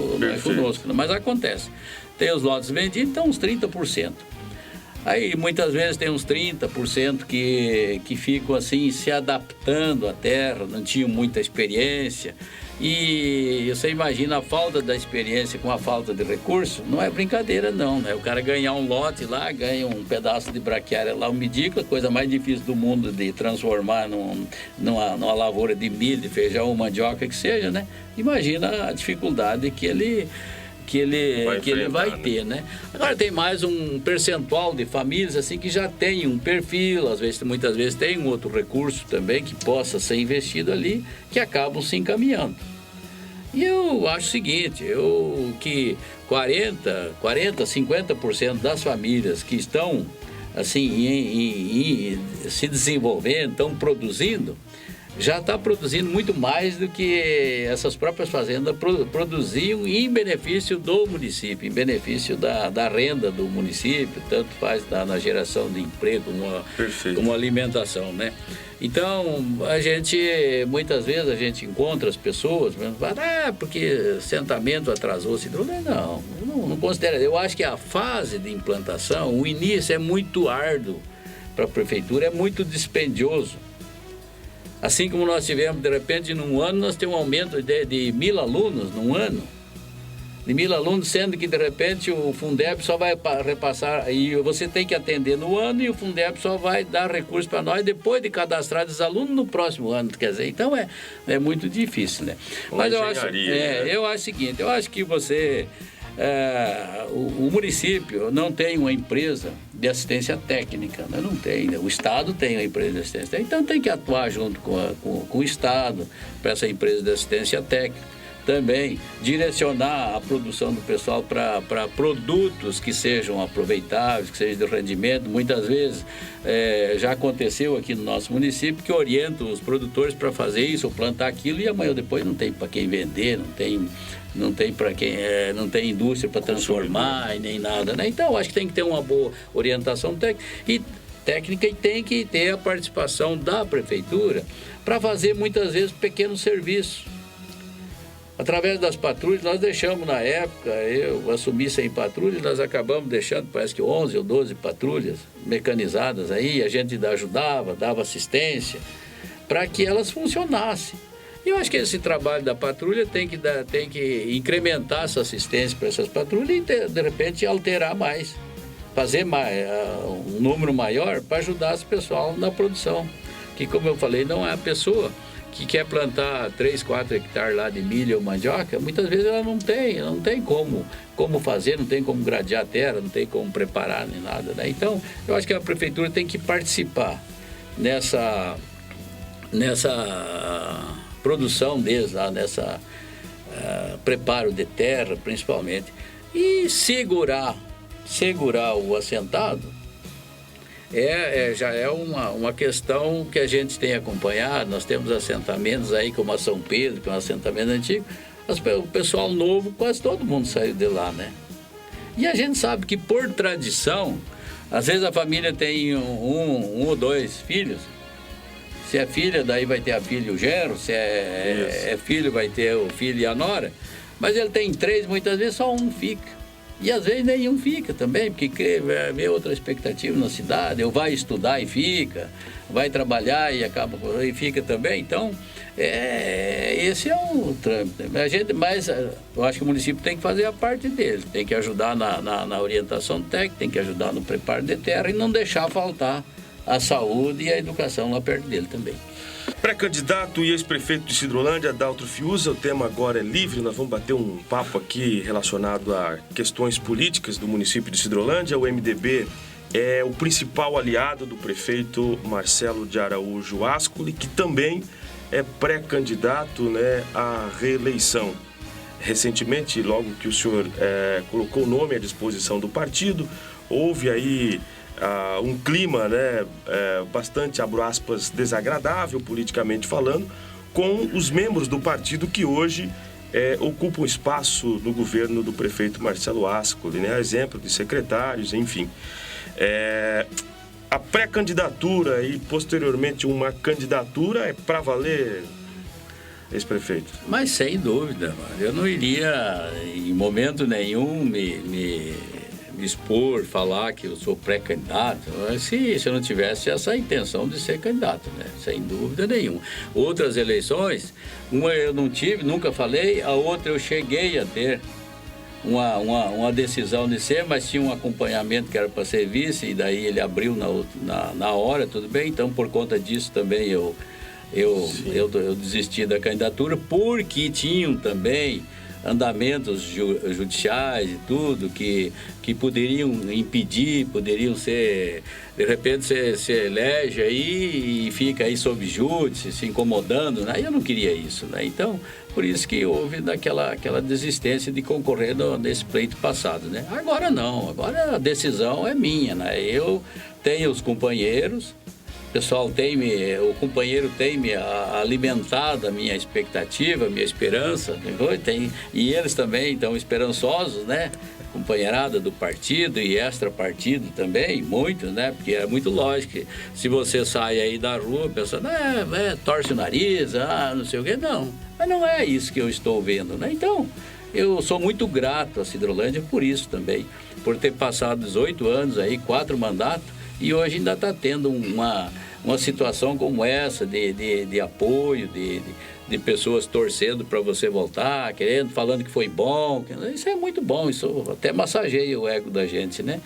conosco, mas acontece. Tem os lotes vendidos, então uns 30%. Aí muitas vezes tem uns 30% que ficam assim se adaptando à terra, não tinham muita experiência. E você imagina a falta da experiência com a falta de recurso, não é brincadeira não, né? O cara ganhar um lote lá, ganha um pedaço de braquiária lá, a coisa mais difícil do mundo de transformar numa lavoura de milho, de feijão ou mandioca que seja, né? Imagina a dificuldade que ele vai ter, né? Agora tem mais um percentual de famílias assim que já tem um perfil, muitas vezes tem um outro recurso também que possa ser investido ali, que acabam se encaminhando. E eu acho o seguinte, que 50% das famílias que estão assim se desenvolvendo, estão produzindo, já está produzindo muito mais do que essas próprias fazendas produziam em benefício do município, em benefício da renda do município, tanto faz na geração de emprego como alimentação, né? Então, muitas vezes a gente encontra as pessoas, porque assentamento atrasou-se. Não considero. Eu acho que a fase de implantação, o início é muito árduo para a prefeitura, é muito dispendioso. Assim como nós tivemos, de repente, num ano, nós temos um aumento de 1.000 alunos num ano. De 1.000 alunos, sendo que, de repente, o Fundeb só vai repassar, e você tem que atender no ano, e o Fundeb só vai dar recursos para nós depois de cadastrar os alunos no próximo ano, quer dizer, então é muito difícil, né? Mas eu acho o seguinte, eu acho que o município não tem uma empresa de assistência técnica, né? Não tem, né? O Estado tem uma empresa de assistência técnica, então tem que atuar junto com o Estado para essa empresa de assistência técnica. Também direcionar a produção do pessoal para produtos que sejam aproveitáveis, que sejam de rendimento. Muitas vezes já aconteceu aqui no nosso município que orientam os produtores para fazer isso ou plantar aquilo e amanhã ou depois não tem para quem vender, não tem para quem não tem indústria para transformar e nem nada, né? Então acho que tem que ter uma boa orientação técnica e tem que ter a participação da prefeitura para fazer muitas vezes pequenos serviços. Através das patrulhas, nós deixamos na época, eu assumi 100 patrulhas, nós acabamos deixando, parece que 11 ou 12 patrulhas mecanizadas aí, a gente ajudava, dava assistência, para que elas funcionassem. E eu acho que esse trabalho da patrulha tem que incrementar essa assistência para essas patrulhas e, de repente, alterar mais, fazer um número maior para ajudar esse pessoal na produção. Que, como eu falei, não é a pessoa que quer plantar 3, 4 hectares lá de milho ou mandioca, muitas vezes ela não tem como fazer, não tem como gradear a terra, não tem como preparar nem nada, né? Então, eu acho que a prefeitura tem que participar nessa produção deles, nessa preparo de terra, principalmente, e segurar o assentado. Já é uma questão que a gente tem acompanhado. Nós temos assentamentos aí como a São Pedro, que é um assentamento antigo. O pessoal novo, quase todo mundo saiu de lá, né? E a gente sabe que, por tradição, às vezes a família tem um ou dois filhos. Se é filha, daí vai ter a filha e o genro. Se é filho, vai ter o filho e a nora. Mas ele tem 3, muitas vezes só um fica. E às vezes nenhum fica também, porque vê outra expectativa na cidade, ou vai estudar e fica, vai trabalhar e fica também. Então, esse é um trâmite. Mas eu acho que o município tem que fazer a parte dele, tem que ajudar na orientação técnica, tem que ajudar no preparo de terra e não deixar faltar a saúde e a educação lá perto dele também. Pré-candidato e ex-prefeito de Sidrolândia, Adalto Fiuza, o tema agora é livre, nós vamos bater um papo aqui relacionado a questões políticas do município de Sidrolândia. O MDB é o principal aliado do prefeito Marcelo de Araújo Ascoli, que também é pré-candidato, né, à reeleição. Recentemente, logo que o senhor colocou o nome à disposição do partido, houve aí um clima, né, bastante, abro aspas, desagradável, politicamente falando, com os membros do partido que hoje ocupam espaço no governo do prefeito Marcelo Ascoli, né, exemplo de secretários, enfim. A pré-candidatura e, posteriormente, uma candidatura é para valer, ex-prefeito? Mas, sem dúvida, eu não iria, em momento nenhum, me me expor, falar que eu sou pré-candidato, se eu não tivesse essa intenção de ser candidato, né? Sem dúvida nenhuma. Outras eleições, uma eu não tive, nunca falei, a outra eu cheguei a ter uma decisão de ser, mas tinha um acompanhamento que era para ser vice, e daí ele abriu na hora, tudo bem, então por conta disso também eu desisti da candidatura, porque tinham também andamentos judiciais e tudo que poderiam impedir, poderiam ser, de repente você elege aí e fica aí sob júdice, se incomodando, né? Eu não queria isso, né? Então, por isso que houve aquela desistência de concorrer nesse pleito passado, né? Agora não, agora a decisão é minha, né? Eu tenho os companheiros, o pessoal o companheiro tem me alimentado a minha expectativa, a minha esperança, e eles também estão esperançosos, né? Companheirada do partido e extra-partido também, muitos, né? Porque é muito lógico que se você sai aí da rua, pensando, torce o nariz, não sei o quê, não. Mas não é isso que eu estou vendo, né? Então, eu sou muito grato à Sidrolândia por isso também, por ter passado 18 anos aí, 4 mandatos, e hoje ainda está tendo uma situação como essa de apoio, de pessoas torcendo para você voltar, falando que foi bom. Isso é muito bom, isso até massageia o ego da gente, né?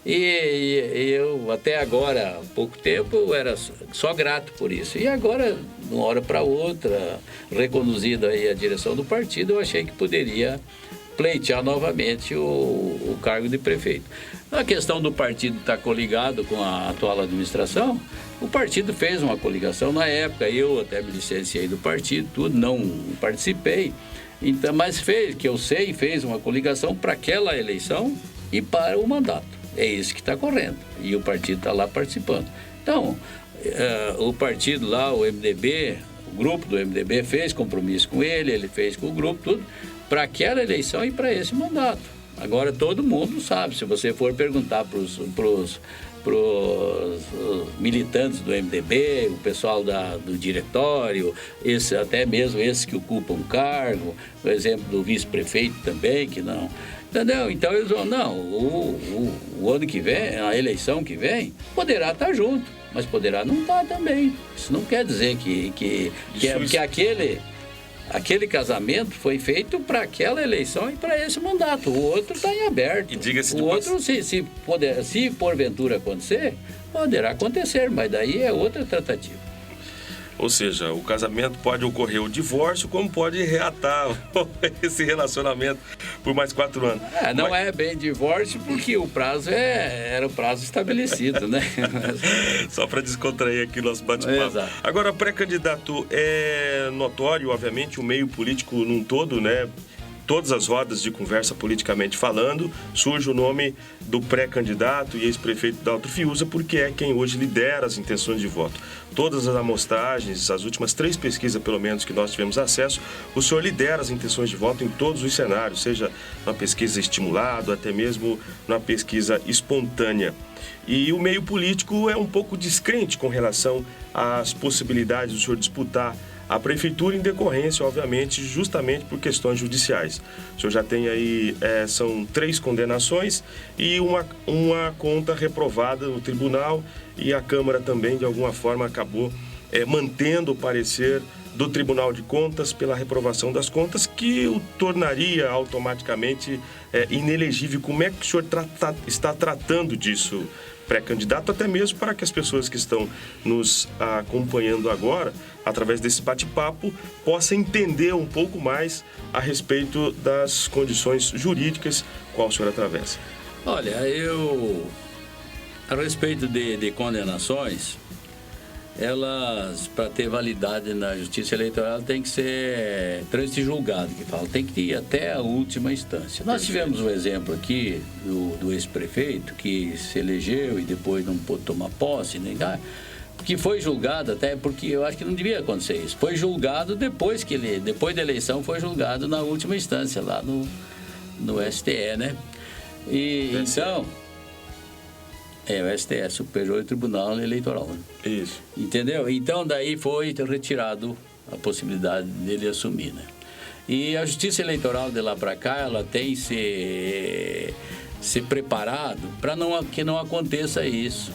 E eu, até agora, há pouco tempo, eu era só grato por isso. E agora, de uma hora para outra, reconduzida aí a direção do partido, eu achei que poderia pleitear novamente o cargo de prefeito. A questão do partido estar coligado com a atual administração, o partido fez uma coligação na época, eu até me licenciei do partido, tudo, não participei, então, mas fez uma coligação para aquela eleição e para o mandato. É isso que está correndo, e o partido está lá participando. Então, o partido lá, o MDB, o grupo do MDB fez compromisso com ele fez com o grupo, tudo, para aquela eleição e para esse mandato. Agora todo mundo sabe, se você for perguntar para os militantes do MDB, o pessoal do diretório, até mesmo esses que ocupam cargo, por exemplo do vice-prefeito também, que não... Entendeu? Então eles vão, não, o ano que vem, a eleição que vem, poderá estar junto, mas poderá não estar também. Isso não quer dizer que aquele casamento foi feito para aquela eleição e para esse mandato. O outro está em aberto. E diga-se o outro, se porventura acontecer, poderá acontecer, mas daí é outra tratativa. Ou seja, o casamento pode ocorrer o divórcio, como pode reatar esse relacionamento por mais 4 anos. Não é bem divórcio, porque o prazo era o prazo estabelecido, né? Só para descontrair aqui o nosso bate-papo. Exato. Agora, pré-candidato, é notório, obviamente, o meio político num todo, né? Todas as rodas de conversa politicamente falando, surge o nome do pré-candidato e ex-prefeito da Alto Fiuza, porque é quem hoje lidera as intenções de voto. Todas as amostragens, as últimas 3 pesquisas, pelo menos, que nós tivemos acesso, o senhor lidera as intenções de voto em todos os cenários, seja na pesquisa estimulado, até mesmo na pesquisa espontânea. E o meio político é um pouco descrente com relação às possibilidades do senhor disputar a prefeitura em decorrência, obviamente, justamente por questões judiciais. O senhor já tem aí, são 3 condenações e uma conta reprovada no tribunal, e a Câmara também, de alguma forma, acabou mantendo o parecer do Tribunal de Contas pela reprovação das contas, que o tornaria automaticamente inelegível. Como é que o senhor está tratando disso, pré-candidato, até mesmo para que as pessoas que estão nos acompanhando agora, através desse bate-papo, possam entender um pouco mais a respeito das condições jurídicas qual o senhor atravessa? Olha, a respeito de condenações, elas, para ter validade na Justiça Eleitoral, tem que ser trânsito julgado, que fala, tem que ir até a última instância. Nós tivemos um exemplo aqui do ex-prefeito que se elegeu e depois não pôde tomar posse, negar, que foi julgado, até porque eu acho que não devia acontecer isso. Foi julgado depois da eleição, foi julgado na última instância, lá no STE, né? E então... o STE, Superior Tribunal Eleitoral. Né? Isso. Entendeu? Então, daí foi retirado a possibilidade dele assumir, né? E a Justiça Eleitoral de lá para cá, ela tem se ser preparado para que não aconteça isso.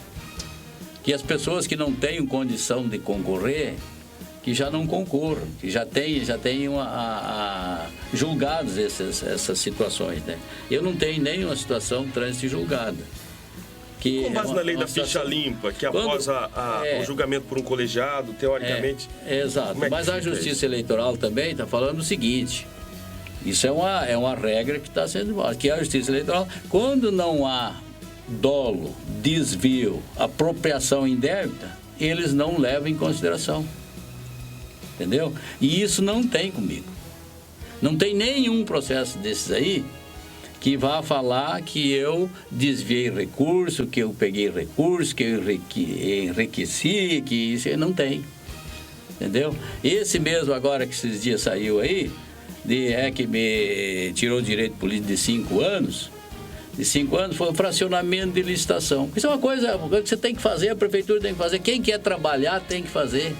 Que as pessoas que não tenham condição de concorrer, que já não concorram, que já tenham julgados essas situações, né? Eu não tenho nenhuma situação trânsito julgada. Com base na lei da ficha limpa, que após o julgamento por um colegiado, teoricamente... Exato, mas a Justiça Eleitoral também está falando o seguinte, isso é uma regra que está sendo... que a Justiça Eleitoral, quando não há dolo, desvio, apropriação indébita, eles não levam em consideração. Entendeu? E isso não tem comigo. Não tem nenhum processo desses aí que vá falar que eu desviei recurso, que eu peguei recurso, que eu enriqueci, que isso não tem. Entendeu? Esse mesmo agora que esses dias saiu aí, que me tirou o direito político de 5 anos, foi um fracionamento de licitação. Isso é uma coisa que você tem que fazer, a prefeitura tem que fazer, quem quer trabalhar tem que fazer.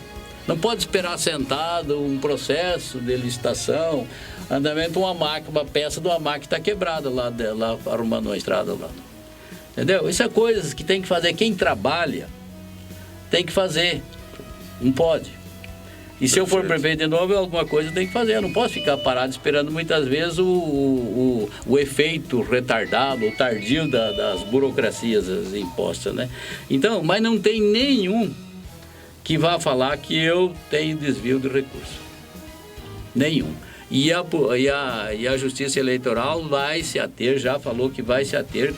Não pode esperar sentado um processo de licitação, andamento, uma peça de uma máquina está quebrada lá arrumando uma estrada lá. Entendeu? Isso é coisas que tem que fazer. Quem trabalha tem que fazer. Não pode. E se eu for prefeito de novo, alguma coisa tem que fazer. Eu não posso ficar parado esperando muitas vezes o efeito retardado, o tardio das burocracias impostas, né? Então, mas não tem nenhum que vá falar que eu tenho desvio de recurso. Nenhum. E a Justiça Eleitoral vai se ater, já falou que vai se ater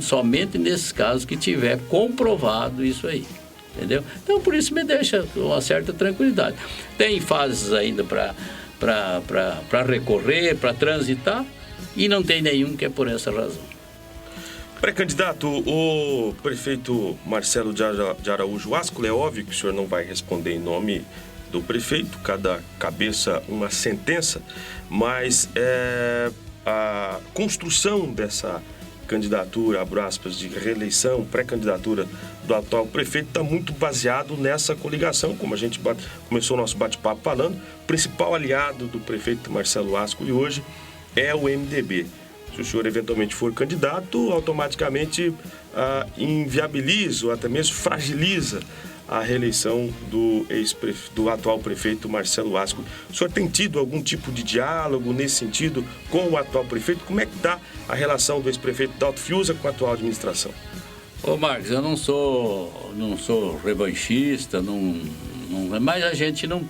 somente nesses casos que tiver comprovado isso aí. Entendeu? Então, por isso me deixa uma certa tranquilidade. Tem fases ainda para recorrer, para transitar, e não tem nenhum que é por essa razão. Pré-candidato, o prefeito Marcelo de Araújo Ascoli, é óbvio que o senhor não vai responder em nome do prefeito, cada cabeça uma sentença, mas a construção dessa candidatura, abro aspas, de reeleição, pré-candidatura do atual prefeito está muito baseado nessa coligação, como a gente começou o nosso bate-papo falando, o principal aliado do prefeito Marcelo Ascoli hoje é o MDB. Se o senhor eventualmente for candidato, automaticamente inviabiliza ou até mesmo fragiliza a reeleição do atual prefeito Marcelo Ascoli. O senhor tem tido algum tipo de diálogo nesse sentido com o atual prefeito? Como é que está a relação do ex-prefeito Dalto Fiuza com a atual administração? Ô Marcos, eu não sou revanchista, mas a gente não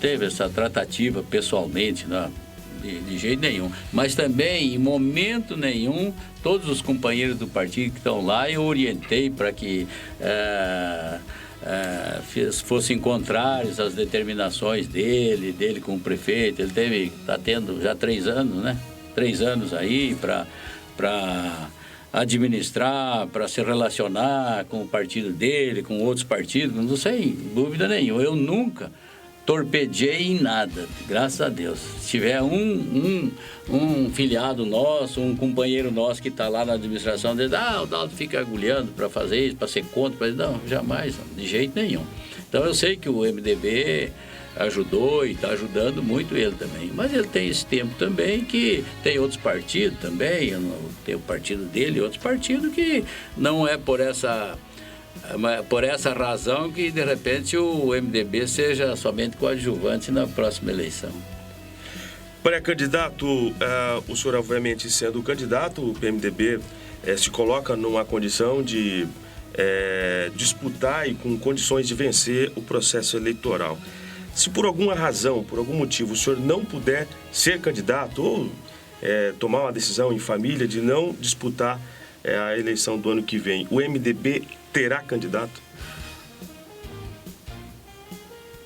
teve essa tratativa pessoalmente, né? De jeito nenhum. Mas também, em momento nenhum, todos os companheiros do partido que estão lá, eu orientei para que fossem contrários às determinações dele com o prefeito. Ele está tendo já 3 anos, né? 3 anos aí para administrar, para se relacionar com o partido dele, com outros partidos, não sem dúvida nenhuma. Eu nunca torpedei em nada, graças a Deus. Se tiver um filiado nosso, um companheiro nosso que está lá na administração dele, o Dalto fica agulhando para fazer isso, para ser contra, não, jamais, de jeito nenhum. Então eu sei que o MDB ajudou e está ajudando muito ele também, mas ele tem esse tempo também que tem outros partidos também, tem o partido dele e outros partidos que não é por essa razão que, de repente, o MDB seja somente coadjuvante na próxima eleição. Pré-candidato, o senhor, obviamente, sendo candidato, o PMDB se coloca numa condição de disputar e com condições de vencer o processo eleitoral. Se por alguma razão, por algum motivo, o senhor não puder ser candidato ou tomar uma decisão em família de não disputar a eleição do ano que vem, o MDB terá candidato?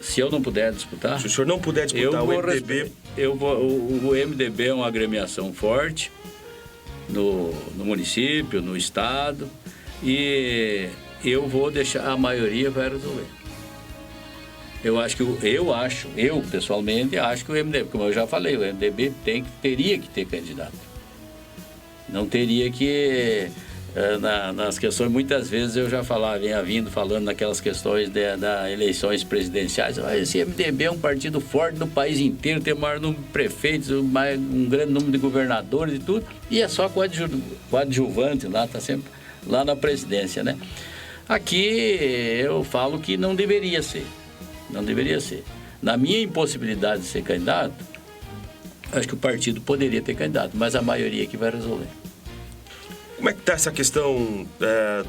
Se eu não puder disputar? Se o senhor não puder disputar o MDB... O MDB é uma agremiação forte no município, no estado, e eu vou deixar, a maioria vai resolver. Eu pessoalmente acho que o MDB, como eu já falei, o MDB teria que ter candidato. Não teria que nas questões, muitas vezes eu já vinha vindo falando naquelas questões das eleições presidenciais. Esse MDB é um partido forte no país inteiro, tem o maior número de prefeitos, um grande número de governadores e tudo, e é só coadjuvante lá, está sempre lá na presidência, né? Aqui eu falo que não deveria ser. Na minha impossibilidade de ser candidato, acho que o partido poderia ter candidato, mas a maioria que vai resolver. Como é que está essa questão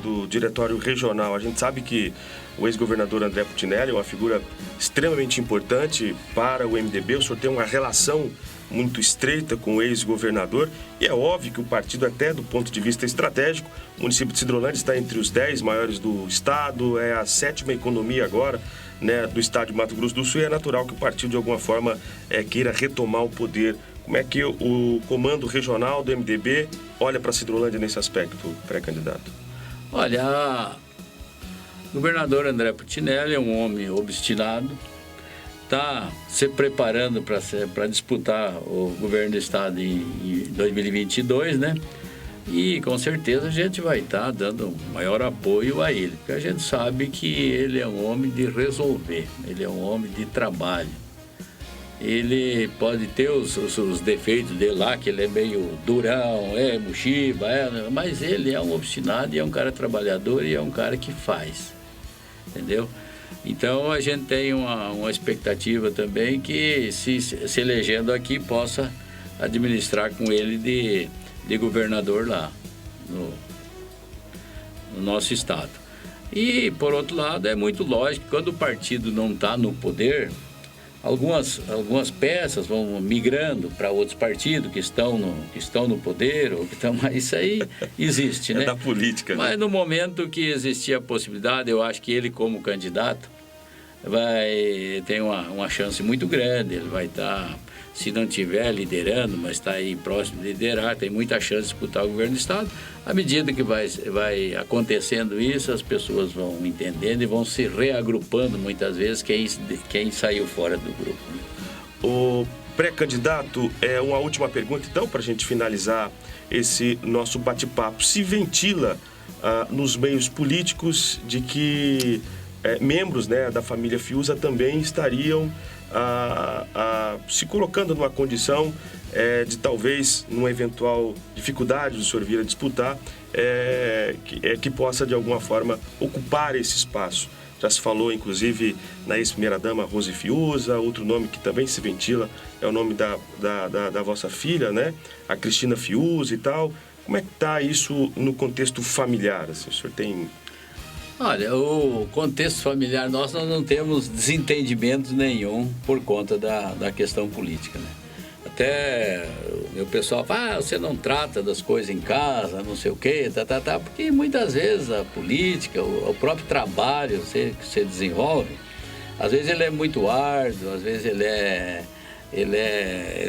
do diretório regional? A gente sabe que o ex-governador André Putinelli é uma figura extremamente importante para o MDB. O senhor tem uma relação muito estreita com o ex-governador e é óbvio que o partido, até do ponto de vista estratégico, o município de Sidrolândia está entre os 10 maiores do estado, é a 7ª economia agora, né, do estado de Mato Grosso do Sul, e é natural que o partido de alguma forma queira retomar o poder. Como é que o comando regional do MDB olha para Sidrolândia nesse aspecto, pré-candidato? Olha, o governador André Putinelli é um homem obstinado, está se preparando para disputar o governo do estado em 2022, né? E com certeza a gente vai estar dando maior apoio a ele, porque a gente sabe que ele é um homem de resolver, ele é um homem de trabalho. Ele pode ter os defeitos dele lá, que ele é meio durão, mochiba, mas ele é um obstinado e é um cara trabalhador e é um cara que faz, entendeu? Então a gente tem uma expectativa também que, se elegendo aqui, possa administrar com ele de governador lá no nosso estado. E, por outro lado, é muito lógico que quando o partido não está no poder, algumas peças vão migrando para outros partidos que estão no poder, ou que estão, mas isso aí existe, né? É da política. Mas né? No momento que existir a possibilidade, eu acho que ele, como candidato, tem uma chance muito grande. Ele vai estar, se não estiver liderando, mas está aí próximo de liderar, tem muita chance de disputar o governo do estado. À medida que vai acontecendo isso, as pessoas vão entendendo e vão se reagrupando muitas vezes quem saiu fora do grupo. Né? O pré-candidato, uma última pergunta, então, para a gente finalizar esse nosso bate-papo. Se ventila nos meios políticos de que membros, né, da família Fiuza também estariam se colocando numa condição de talvez, numa eventual dificuldade do senhor vir a disputar, que possa de alguma forma ocupar esse espaço. Já se falou, inclusive, na ex-primeira-dama Rose Fiuza. Outro nome que também se ventila é o nome da vossa filha, né? A Cristina Fiuza e tal. Como é que está isso no contexto familiar? Assim, o senhor tem... Olha, o contexto familiar nosso, nós não temos desentendimento nenhum por conta da questão política, né? Até o meu pessoal fala, você não trata das coisas em casa, não sei o quê, porque muitas vezes a política, o próprio trabalho que você desenvolve, às vezes ele é muito árduo, às vezes ele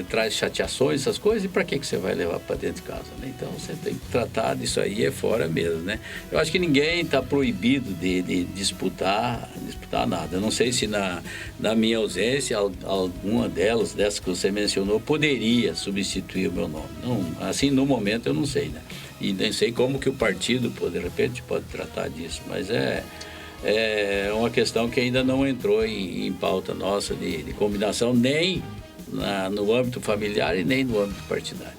traz chateações, essas coisas, e para que você vai levar para dentro de casa, né? Então você tem que tratar disso aí fora mesmo, né? Eu acho que ninguém está proibido de disputar nada. Eu não sei se na minha ausência alguma dessas que você mencionou poderia substituir o meu nome. Não, assim, no momento eu não sei, né? E nem sei como que o partido, de repente, pode tratar disso, mas é uma questão que ainda não entrou em pauta nossa de combinação, nem no âmbito familiar e nem no âmbito partidário.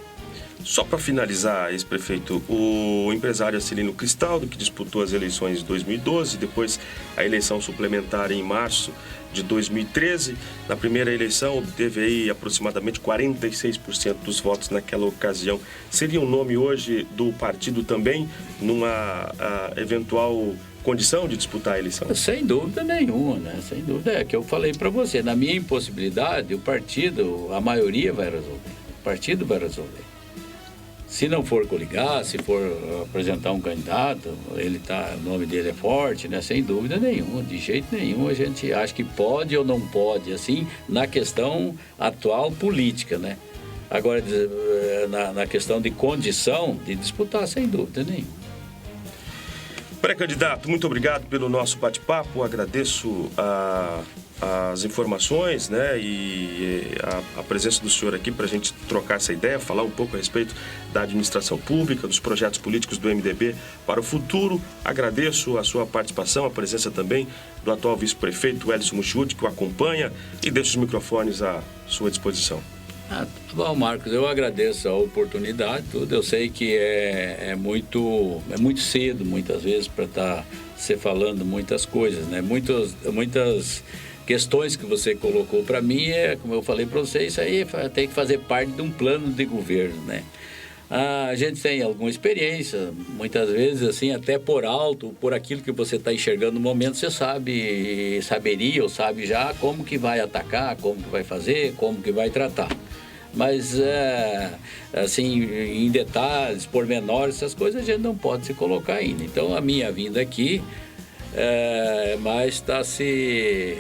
Só para finalizar, ex-prefeito, o empresário Celino Cristaldo, que disputou as eleições de 2012, depois a eleição suplementar em março de 2013, na primeira eleição teve aí aproximadamente 46% dos votos naquela ocasião. Seria um nome hoje do partido também, numa eventual condição de disputar a eleição? Sem dúvida nenhuma, né? Sem dúvida, é que eu falei para você, na minha impossibilidade, o partido, a maioria vai resolver, o partido vai resolver. Se não for coligar, se for apresentar um candidato, o nome dele é forte, né? Sem dúvida nenhuma, de jeito nenhum a gente acha que pode ou não pode, assim, na questão atual política, né? Agora, na questão de condição de disputar, sem dúvida nenhuma. Pré-candidato, muito obrigado pelo nosso bate-papo. Agradeço a as informações, né, e a presença do senhor aqui para a gente trocar essa ideia, falar um pouco a respeito da administração pública, dos projetos políticos do MDB para o futuro. Agradeço a sua participação, a presença também do atual vice-prefeito Welison Mucciuti, que o acompanha, e deixo os microfones à sua disposição. Tá bom, Marcos, eu agradeço a oportunidade, tudo. Eu sei que é muito cedo, muitas vezes, para estar se falando muitas coisas, né? Muitas questões que você colocou para mim, como eu falei para você, isso aí tem que fazer parte de um plano de governo, né? A gente tem alguma experiência, muitas vezes, assim, até por alto, por aquilo que você está enxergando no momento, você saberia ou sabe já como que vai atacar, como que vai fazer, como que vai tratar. Mas, assim, em detalhes, pormenores, essas coisas a gente não pode se colocar ainda. Então, a minha vinda aqui mas está se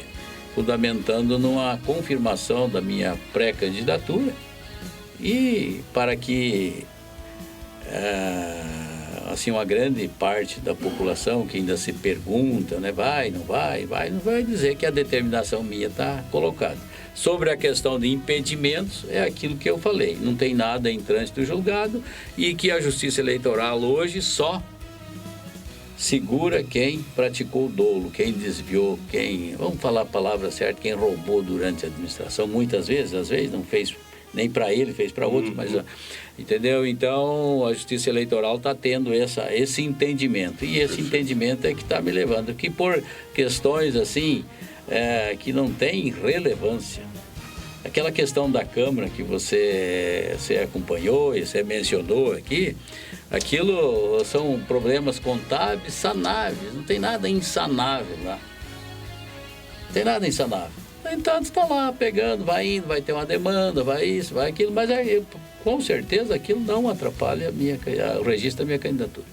fundamentando numa confirmação da minha pré-candidatura e para que, assim, uma grande parte da população que ainda se pergunta, né, vai, não vai dizer que a determinação minha está colocada. Sobre a questão de impedimentos, é aquilo que eu falei, não tem nada em trânsito julgado e que a Justiça Eleitoral hoje só segura quem praticou o dolo, quem desviou, vamos falar a palavra certa, quem roubou durante a administração, muitas vezes, às vezes não fez nem para ele, fez para outros, mas, entendeu? Então, a Justiça Eleitoral está tendo esse entendimento, e esse entendimento é que está me levando, que por questões assim, que não tem relevância, aquela questão da Câmara que você acompanhou e você mencionou aqui, aquilo são problemas contábeis sanáveis, não tem nada insanável lá. Não tem nada insanável. Então, está lá pegando, vai indo, vai ter uma demanda, vai isso, vai aquilo, mas com certeza aquilo não atrapalha o registro da minha candidatura.